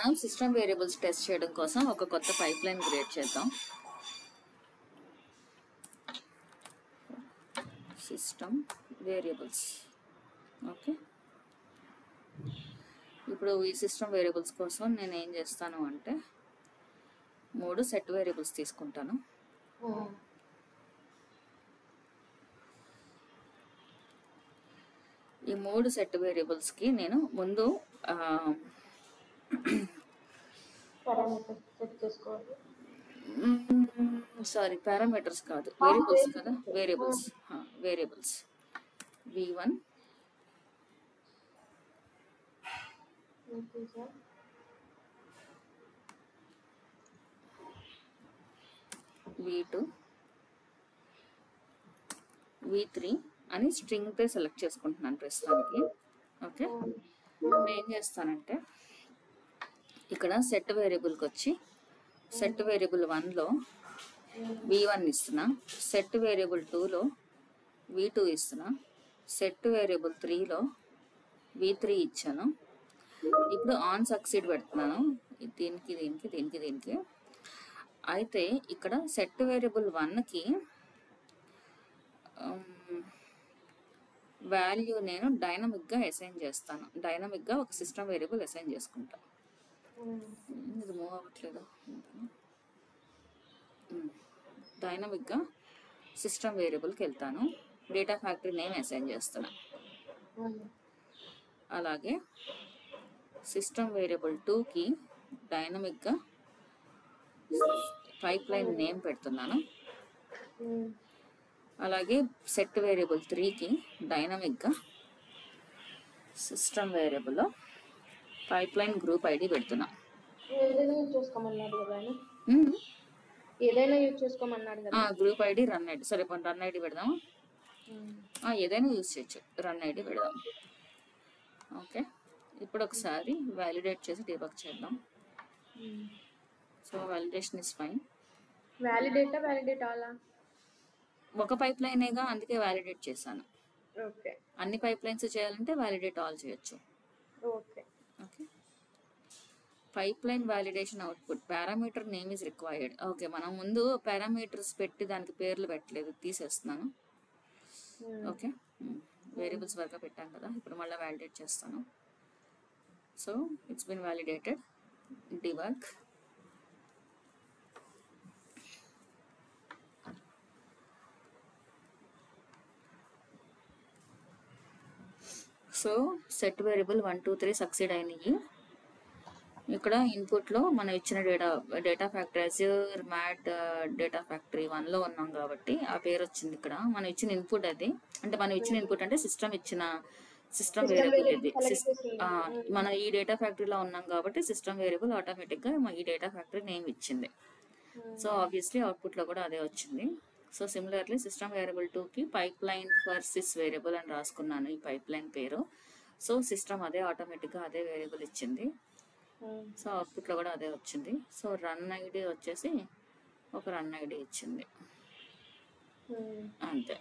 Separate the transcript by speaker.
Speaker 1: మనం system variables test చేయడం కోసం ఒక కొత్త పైప్ లైన్ క్రియేట్ చేద్దాం. System variables. ఓకే, ఇప్పుడు ఈ సిస్టమ్ వేరియబుల్స్ కోసం నేను ఏం చేస్తాను అంటే 3 సెట్ వేరియబుల్స్ తీసుకుంటాను. ఈ 3 సెట్ వేరియబుల్స్కి నేను ముందు సారీ పారామీటర్స్ కాదు, వేరియబుల్స్ కదా, వేరియబుల్స్ v1 v2 v3 అని స్ట్రింగ్ పై సెలెక్ట్ చేసుకుంటున్నాను ప్రస్తుతానికి. ఓకే, నేను ఏం చేస్తానంటే ఇక్కడ సెట్ వేరియబుల్కి వచ్చి సెట్ వేరియబుల్ 1లో v1 ఇస్తున్నా, సెట్ వేరియబుల్ 2లో v2 ఇస్తున్నా, సెట్ వేరియబుల్ 3లో v3 ఇచ్చాను. ఇప్పుడు ఆన్ సక్సీడ్ పెడుతున్నాను దీనికి దీనికి దీనికి దీనికి. అయితే ఇక్కడ సెట్ వేరియబుల్ 1కి వాల్యూ నేను డైనమిక్గా అసైన్ చేస్తాను. డైనమిక్గా ఒక సిస్టమ్ వేరియబుల్ అసైన్ చేసుకుంటాను. ఇది మూవ్ అవ్వట్లేదు. డైనమిక్గా సిస్టమ్ వేరియబుల్కి వెళ్తాను, డేటా ఫ్యాక్టరీ నేమ్ అసైన్ చేస్తాను. అలాగే సిస్టమ్ వేరియబుల్ 2కి డైనమిక్గా పైప్ లైన్ నేమ్ పెడుతున్నాను. అలాగే సెట్ వేరియబుల్ 3కి డైనమిక్గా సిస్టమ్ వేరియబుల్లో పైప్ లైన్ గ్రూప్ ఐడి పెడుతున్నా. Group ID run ID. సరే రన్ ఐడి పెడదాం. ఏదైనా యూజ్ చేయొచ్చు, రన్ ఐడి పెడదాం. ఓకే, ఇప్పుడు ఒకసారి వ్యాలిడేట్ చేసి డీబగ్ చేద్దాం. So validation is fine. ఒక పైప్ లైనేగా, అందుకే వ్యాలిడేట్ చేశాను. అన్ని పైప్ లైన్స్ చేయాలంటే వ్యాలిడేట్ ఆల్ చేయొచ్చు. Okay, pipe line validation output parameter name is required. Okay, మనం ముందు పారామీటర్స్ పెట్టి దానికి పేర్లు పెట్టలేదు, తీసేస్తున్నాను. ఓకే, వేరియబుల్స్ వరకు పెట్టాం కదా, ఇప్పుడు మళ్ళీ వ్యాలిడేట్ చేస్తాను. So it's been validated. Debug. So set variable 1 2 3 succeed అయినాయి. ఇక్కడ ఇన్పుట్లో మనం ఇచ్చిన data factory Azure mat data factory 1లో ఉన్నాం కాబట్టి ఆ పేరు వచ్చింది. ఇక్కడ మనం ఇచ్చిన ఇన్పుట్ అది, అంటే మనం ఇచ్చిన ఇన్పుట్ అంటే సిస్టమ్ ఇచ్చిన సిస్టమ్ వేరియబుల్ ఇది. మనం ఈ డేటా ఫ్యాక్టరీలో ఉన్నాం కాబట్టి సిస్టమ్ వేరియబుల్ ఆటోమేటిక్గా ఈ డేటా ఫ్యాక్టరీ నేమ్ ఇచ్చింది. సో ఆబ్వియస్లీ అవుట్పుట్లో కూడా అదే వచ్చింది. సో సిమిలర్లీ సిస్టమ్ వేరియబుల్ 2కి pipeline for sys variable అని రాసుకున్నాను ఈ పైప్ లైన్ పేరు. సో సిస్టమ్ అదే ఆటోమేటిక్గా అదే వేరియబుల్ ఇచ్చింది. సో అవుట్పుట్లో కూడా అదే వచ్చింది. సో రన్ ఐడి వచ్చేసి ఒక రన్ ఐడి ఇచ్చింది, అంతే.